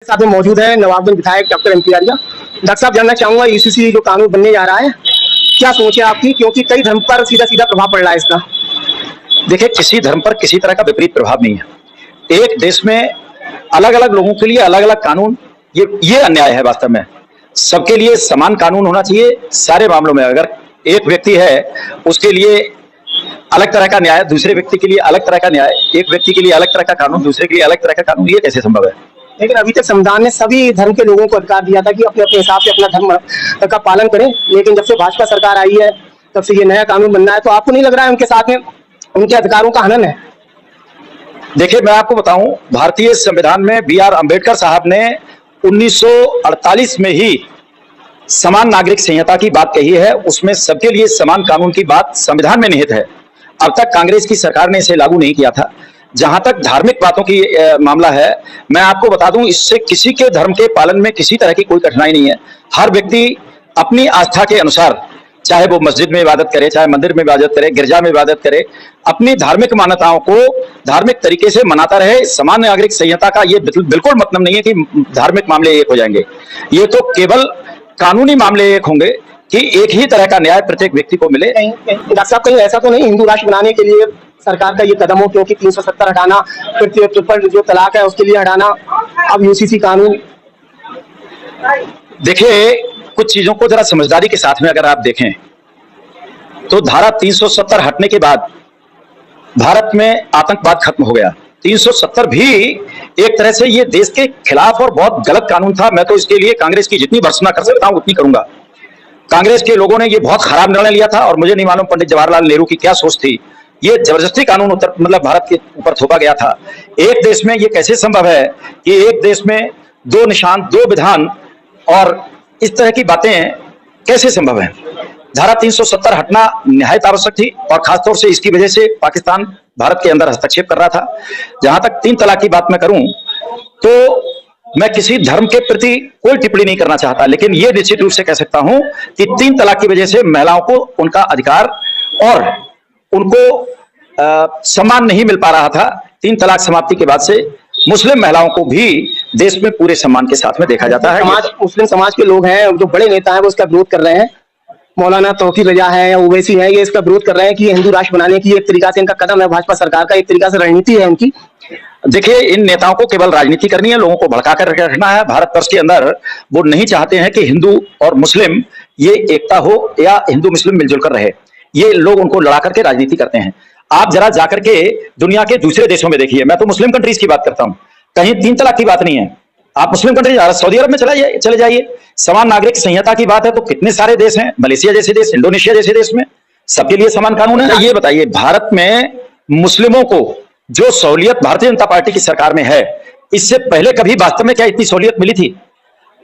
साथ में मौजूद है नवाबगंज विधायक डॉक्टर एमपी आर्या। डॉक्टर साहब, जानना चाहूंगा यूसीसी जो कानून बनने जा रहा है, क्या सोच है आपकी, क्योंकि कई धर्म पर सीधा सीधा प्रभाव पड़ रहा है इसका। देखिए, किसी धर्म पर किसी तरह का विपरीत प्रभाव नहीं है। एक देश में अलग अलग लोगों के लिए अलग अलग कानून, ये अन्याय है। वास्तव में सबके लिए समान कानून होना चाहिए सारे मामलों में। अगर एक व्यक्ति है उसके लिए अलग तरह का न्याय, दूसरे व्यक्ति के लिए अलग तरह का न्याय, एक व्यक्ति के लिए अलग तरह का कानून, दूसरे के लिए अलग तरह का कानून, ये कैसे संभव है? लेकिन अभी तक संविधान ने सभी धर्म के लोगों को अधिकार दिया था कि अपने अपने हिसाब से अपना धर्म का पालन करें। लेकिन जब से भाजपा सरकार आई है तब से ये नया कानून बनना है, तो आपको नहीं लग रहा है उनके साथ में उनके अधिकारों का हनन है? देखिए, मैं आपको बताऊं, भारतीय संविधान में B.R. अम्बेडकर साहब ने 1948 में ही समान नागरिक संहिता की बात कही है। उसमें सबके लिए समान कानून की बात संविधान में निहित है। अब तक कांग्रेस की सरकार ने इसे लागू नहीं किया था। जहां तक धार्मिक बातों की मामला है, मैं आपको बता दूं, इससे किसी के धर्म के पालन में किसी तरह की कोई कठिनाई नहीं है। हर व्यक्ति अपनी आस्था के अनुसार, चाहे वो मस्जिद में इबादत करे, चाहे मंदिर में इबादत करे, गिरजा में इबादत करे, अपनी धार्मिक मान्यताओं को धार्मिक तरीके से मनाता रहे। समान नागरिक संहिता का ये बिल्कुल मतलब नहीं है कि धार्मिक मामले एक हो जाएंगे। ये तो केवल कानूनी मामले एक होंगे कि एक ही तरह का न्याय प्रत्येक व्यक्ति को मिले। डॉक्टर साहब, कहीं ऐसा तो नहीं हिंदू राष्ट्र बनाने के लिए सरकार का ये कदम हो, क्योंकि 370 हटाना, फिर ट्रिपल जो तलाक है उसके लिए हटाना, अब यूसीसी कानून। देखिए, कुछ चीजों को जरा समझदारी के साथ में अगर आप देखें तो धारा 370 हटने के बाद भारत में आतंकवाद खत्म हो गया। 370 भी एक तरह से ये देश के खिलाफ और बहुत गलत कानून था। मैं तो इसके लिए कांग्रेस की जितनी भर्त्सना कर सकता हूं उतनी करूंगा। कांग्रेस के लोगों ने ये बहुत खराब निर्णय लिया था और मुझे नहीं मालूम पंडित जवाहरलाल नेहरू की क्या सोच थी। ये जबरदस्ती कानून भारत के ऊपर थोपा गया था। एक देश में ये कैसे संभव है कि एक देश में दो निशान, दो विधान और इस तरह की बातें कैसे संभव है? धारा 370 हटना निहायत आवश्यक थी और खासतौर से इसकी वजह से पाकिस्तान भारत के अंदर हस्तक्षेप कर रहा था। जहां तक 3 तलाक की बात मैं करूं तो मैं किसी धर्म के प्रति कोई टिप्पणी नहीं करना चाहता, लेकिन यह निश्चित रूप से कह सकता हूं कि 3 तलाक की वजह से महिलाओं को उनका अधिकार और उनको सम्मान नहीं मिल पा रहा था। 3 तलाक समाप्ति के बाद से मुस्लिम महिलाओं को भी देश में पूरे सम्मान के साथ में देखा जाता है। मुस्लिम समाज के लोग हैं, जो बड़े नेता हैं, वो इसका विरोध कर रहे हैं। मौलाना तौकीर रजा है या ओवैसी है, ये इसका विरोध कर रहे हैं कि हिंदू राष्ट्र बनाने की एक तरीका से इनका कदम है भाजपा सरकार का, एक तरीका से रणनीति है इनकी। देखिए, इन नेताओं को केवल राजनीति करनी है, लोगों को भड़का कर रखना है। भारतवर्ष के अंदर वो नहीं चाहते हैं कि हिंदू और मुस्लिम ये एकता हो या हिंदू मुस्लिम मिलजुल कर रहे। ये लोग उनको लड़ा करके राजनीति करते हैं। आप जरा जाकर के दुनिया के दूसरे देशों में देखिए। मैं तो मुस्लिम कंट्रीज की बात करता हूं, कहीं 3 तलाक की बात नहीं है। आप मुस्लिम कंट्रीज सऊदी अरब में चले जाइए, समान नागरिक संहिता की बात है तो कितने सारे देश हैं, मलेशिया जैसे देश, इंडोनेशिया जैसे देश में सबके लिए समान कानून है। ये बताइए, भारत में मुस्लिमों को जो सहूलियत भारतीय जनता पार्टी की सरकार में है, इससे पहले कभी वास्तव में क्या इतनी सहूलियत मिली थी?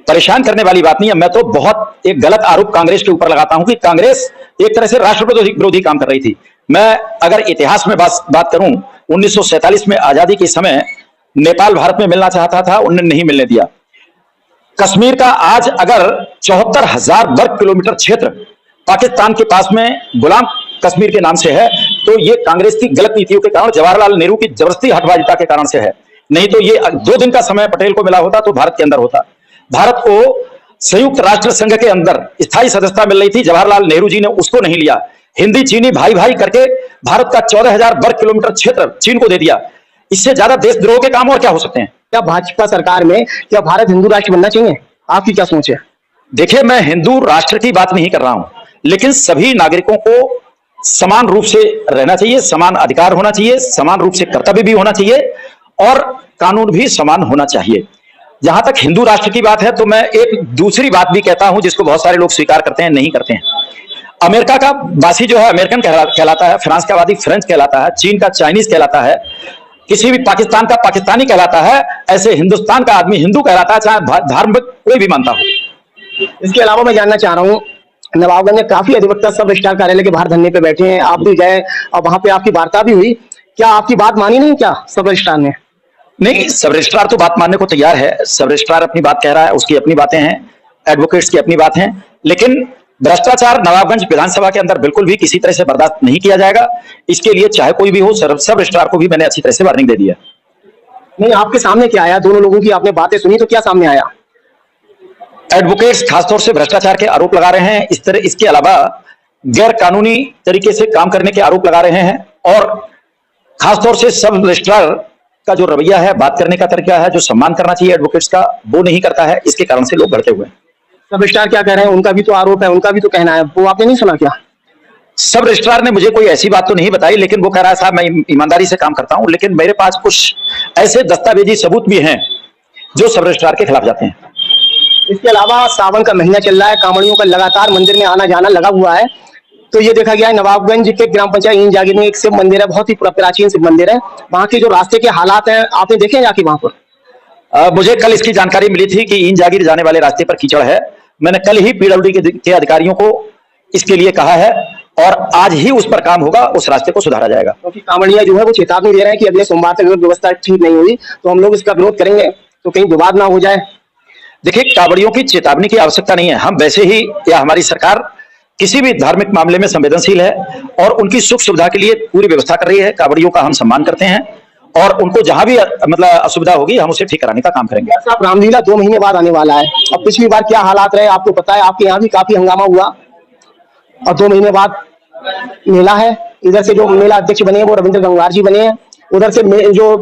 परेशान करने वाली बात नहीं है। मैं तो बहुत एक गलत आरोप कांग्रेस के ऊपर लगाता हूं कि कांग्रेस एक तरह से राष्ट्र विरोधी काम कर रही थी। मैं अगर इतिहास में बात करूं, 1947 में आजादी के समय नेपाल भारत में मिलना चाहता था, उन्होंने नहीं मिलने दिया। कश्मीर का आज अगर 74,000 वर्ग किलोमीटर क्षेत्र पाकिस्तान के पास में गुलाम कश्मीर के नाम से है, तो ये कांग्रेस की गलत नीतियों के कारण, जवाहरलाल नेहरू की जबरदस्ती हटवादिता के कारण से है। नहीं तो ये 2 दिन का समय पटेल को मिला होता तो भारत के अंदर होता। भारत को संयुक्त राष्ट्र संघ के अंदर स्थायी सदस्यता मिल रही थी, जवाहरलाल नेहरू जी ने उसको नहीं लिया। हिंदी चीनी भाई भाई करके भारत का 14,000 वर्ग किलोमीटर क्षेत्र चीन को दे दिया। इससे ज्यादा देशद्रोह के काम और क्या हो सकते हैं? क्या भाजपा सरकार में क्या भारत हिंदू राष्ट्र बनना चाहिए? आपकी क्या सोच है? देखिए, मैं हिंदू राष्ट्र की बात नहीं कर रहा हूं, लेकिन सभी नागरिकों को समान रूप से रहना चाहिए, समान अधिकार होना चाहिए, समान रूप से कर्तव्य भी होना चाहिए और कानून भी समान होना चाहिए। जहां तक हिंदू राष्ट्र की बात है तो मैं एक दूसरी बात भी कहता हूं जिसको बहुत सारे लोग स्वीकार करते हैं, नहीं करते हैं। अमेरिका का वासी जो है अमेरिकन कहलाता है, फ्रांस का वासी फ्रेंच कहलाता है, चीन का चाइनीज कहलाता है, किसी भी पाकिस्तान का पाकिस्तानी कहलाता है। ऐसे हिंदुस्तान का आदमी हिंदू कहलाता है, चाहे धार्मिक कोई भी मानता हो। इसके अलावा मैं जानना चाह रहा हूँ, नवाबगंज में काफी अधिवक्ता सब रजिस्ट्रार कार्यालय के बाहर धरने पे बैठे हैं, आप भी गए और वहां पे आपकी वार्ता भी हुई, क्या आपकी बात मानी नहीं क्या सब रजिस्ट्रार ने? नहीं, सब रजिस्ट्रार तो बात मानने को तैयार है। सब रजिस्ट्रार अपनी बात कह रहा है, उसकी अपनी बातें हैं, एडवोकेट्स की अपनी बात है, लेकिन भ्रष्टाचार नवाबगंज विधानसभा के अंदर बिल्कुल भी किसी तरह से बर्दाश्त नहीं किया जाएगा। इसके लिए चाहे कोई भी हो, सब रजिस्ट्रार को भी मैंने अच्छी तरह से वार्निंग दे दी है। नहीं, आपके सामने क्या आया? दोनों लोगों की आपने बातें सुनी तो क्या सामने आया? एडवोकेट्स खासतौर से भ्रष्टाचार के आरोप लगा रहे हैं, इसके अलावा गैर कानूनी तरीके से काम करने के आरोप लगा रहे हैं, और खासतौर से सब रजिस्ट्रार का जो रवैया है, बात करने का तरीका है, जो सम्मान करना चाहिए एडवोकेट्स का, वो नहीं करता है। इसके कारण से लोग भड़के हुए हैं। सब रजिस्ट्रार क्या कह रहे हैं? उनका भी तो आरोप है, उनका भी तो कहना है, वो आपने नहीं सुना क्या? सब रजिस्ट्रार ने मुझे कोई ऐसी बात तो नहीं बताई, लेकिन वो कह रहा है साहब मैं ईमानदारी से काम करता हूं, लेकिन मेरे पास कुछ ऐसे दस्तावेजी सबूत भी हैं जो सब रजिस्ट्रार के खिलाफ जाते हैं। इसके अलावा सावन का महीना चल रहा है, कांवड़ियों का लगातार मंदिर में आना जाना लगा हुआ है। तो ये देखा गया है नवाबगंज के ग्राम पंचायत ईंट जागीर में एक शिव मंदिर है, बहुत ही प्राचीन शिव मंदिर है। वहाँ के जो रास्ते के हालात हैं आपने देखे हैं जाके वहां पर? मुझे कल इसकी जानकारी मिली थी कि ईंट जागीर जाने वाले रास्ते पर कीचड़ है। मैंने कल ही पीडब्ल्यूडी के अधिकारियों को इसके लिए कहा है, और आज ही उस पर काम होगा, उस रास्ते को सुधारा जाएगा। क्योंकि कांवड़िया जो है वो चेतावनी दे रहे हैं कि अगले सोमवार तक अगर व्यवस्था ठीक नहीं हुई तो हम लोग इसका विरोध करेंगे, तो कहीं विवाद ना हो जाए। देखिए, कांवड़ियों की चेतावनी की आवश्यकता नहीं है। हम वैसे ही, या हमारी सरकार किसी भी धार्मिक मामले में संवेदनशील है और उनकी सुख सुविधा के लिए पूरी व्यवस्था कर रही है। कांवड़ियों का हम सम्मान करते हैं, और उनको जहां भी मतलब असुविधा होगी हम उसे ठीक कराने का काम करेंगे। साहब, रामलीला 2 महीने बाद आने वाला है। अब पिछली बार क्या हालात रहे आपको पता है, आपके यहाँ भी काफी हंगामा हुआ, और 2 महीने बाद मेला है। इधर से जो मेला अध्यक्ष बने हैं वो रविंद्र गंगवार जी बने हैं, उधर से जो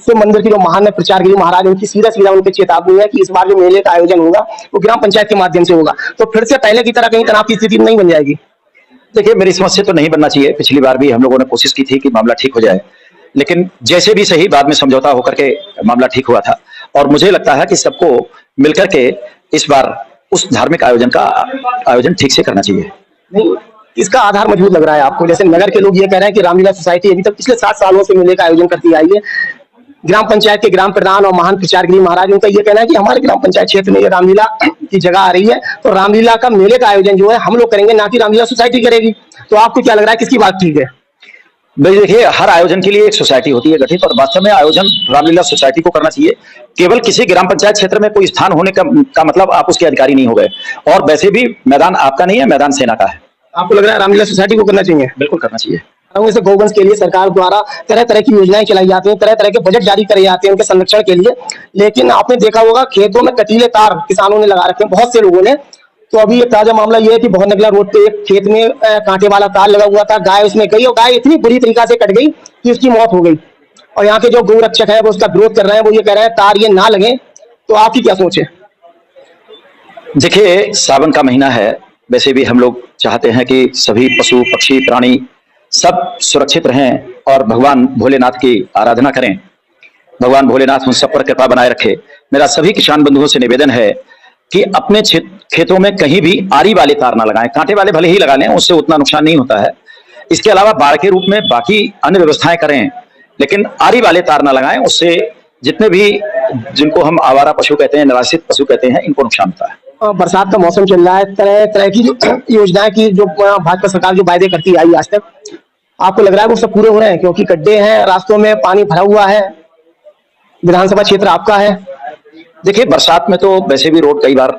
शिव मंदिर की जो महान प्रचार गिरी महाराज, उनकी सीधा सीधा उनकी चेतावनी है कि इस बार जो मेले का आयोजन होगा वो ग्राम पंचायत के माध्यम से होगा, तो फिर से पहले की तरह कहीं तनाव की स्थिति नहीं बन जाएगी। देखिए, मेरी समझ से तो नहीं बनना चाहिए। पिछली बार भी हम लोगों ने कोशिश की थी कि मामला ठीक हो जाए, लेकिन जैसे भी सही, बाद में समझौता होकर के मामला ठीक हुआ था। और मुझे लगता है कि सबको मिलकर के इस बार उस धार्मिक आयोजन का आयोजन ठीक से करना चाहिए। नहीं, इसका आधार मजबूत लग रहा है आपको? जैसे नगर के लोग ये कह रहे हैं कि रामलीला सोसाइटी अभी तक पिछले 7 सालों से मेले का आयोजन करती आई है। ग्राम पंचायत के ग्राम प्रधान और महान प्रचार गिरी महाराज, उनका ये कहना है कि हमारे ग्राम पंचायत क्षेत्र में ये रामलीला की जगह आ रही है, तो रामलीला का मेले का आयोजन जो है हम लोग करेंगे, ना कि रामलीला सोसाइटी करेगी। तो आपको क्या लग रहा है, किसकी बात ठीक है? भाई देखिए, हर आयोजन के लिए एक सोसाइटी होती है गठित, और वास्तव में आयोजन रामलीला सोसाइटी को करना चाहिए। केवल किसी ग्राम पंचायत क्षेत्र में कोई स्थान होने का मतलब आप उसके अधिकारी नहीं हो गए। और वैसे भी मैदान आपका नहीं है, मैदान सेना का है। आपको लग रहा है रामलीला सोसाइटी को करना चाहिए? बिल्कुल करना चाहिए। जैसे गौवंश के लिए सरकार द्वारा तरह तरह की योजनाएं चलाई जाती हैं, तरह तरह के बजट जारी करे जाते हैं उनके संरक्षण के लिए, लेकिन आपने देखा होगा खेतों में कटीले तार किसानों ने लगा रखे हैं, बहुत से लोगों ने। तो अभी एक ताजा मामला यह है कि बहुत नगला रोड पे एक खेत में कांटे वाला तार लगा हुआ था, गाय उसमें गई और गाय इतनी बुरी तरीका से कट गई कि उसकी मौत हो गई। और यहाँ के जो गौ रक्षक है वो उसका विरोध कर रहे हैं, वो ये कह रहे हैं तार ये ना लगे। तो आपकी क्या सोच है? देखिए, सावन का महीना है, वैसे भी हम लोग चाहते हैं कि सभी पशु पक्षी प्राणी सब सुरक्षित रहें और भगवान भोलेनाथ की आराधना करें। भगवान भोलेनाथ उन सब पर कृपा बनाए रखे। मेरा सभी किसान बंधुओं से निवेदन है कि अपने खेतों में कहीं भी आरी वाले तार ना लगाएं। कांटे वाले भले ही लगा लें, उससे उतना नुकसान नहीं होता है। इसके अलावा बाड़ के रूप में बाकी अन्य व्यवस्थाएं करें, लेकिन आरी वाले तार ना लगाएं। उससे जितने भी, जिनको हम आवारा पशु कहते हैं, निराश्रित पशु कहते हैं, इनको नुकसान होता है। बरसात का मौसम चल रहा है, तरह तरह की योजनाएं की जो भाजपा सरकार जो वायदे करती आई आज तक, आपको लग रहा है वो सब पूरे हो रहे हैं? क्योंकि गड्ढे हैं, रास्तों में पानी भरा हुआ है, विधानसभा क्षेत्र आपका है। देखिए, बरसात में तो वैसे भी रोड कई बार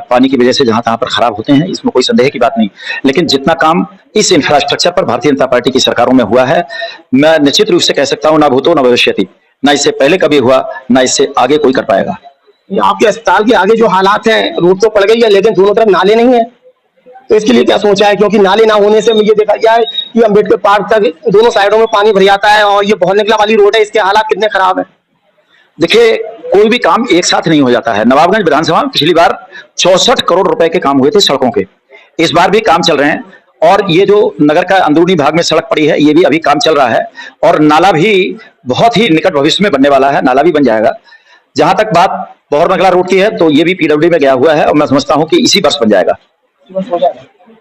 पानी की वजह से जहां तहां पर खराब होते हैं, इसमें कोई संदेह की बात नहीं। लेकिन जितना काम इस इंफ्रास्ट्रक्चर पर भारतीय जनता पार्टी की सरकारों में हुआ है, मैं निश्चित रूप से कह सकता हूं, ना भूतो ना भविष्यति, ना इससे पहले कभी हुआ, ना इससे आगे कोई कर पाएगा। आपके अस्पताल के आगे जो हालात हैं, रोड तो पड़ गई है लेकिन दोनों तरफ नाले नहीं है, तो इसके लिए क्या सोचा है? क्योंकि नाले ना होने से ये देखा गया है कि अम्बेडकर पार्क तक दोनों साइडों में पानी भर जाता है, और ये बहुत निकला वाली रोड है, इसके हालात कितने खराब है। देखिए, कोई भी काम एक साथ नहीं हो जाता है। नवाबगंज विधानसभा में पिछली बार 64 करोड़ रुपए के काम हुए थे सड़कों के। इस बार भी काम चल रहे हैं, और ये जो नगर का अंदरूनी भाग में सड़क पड़ी है, ये भी अभी काम चल रहा है। और नाला भी बहुत ही निकट भविष्य में बनने वाला है, नाला भी बन जाएगा। जहां तक बात बहर नगला रोड की है, तो ये भी पीडब्ल्यूडी में गया हुआ है, और मैं समझता हूं कि इसी वर्ष बन जाएगा।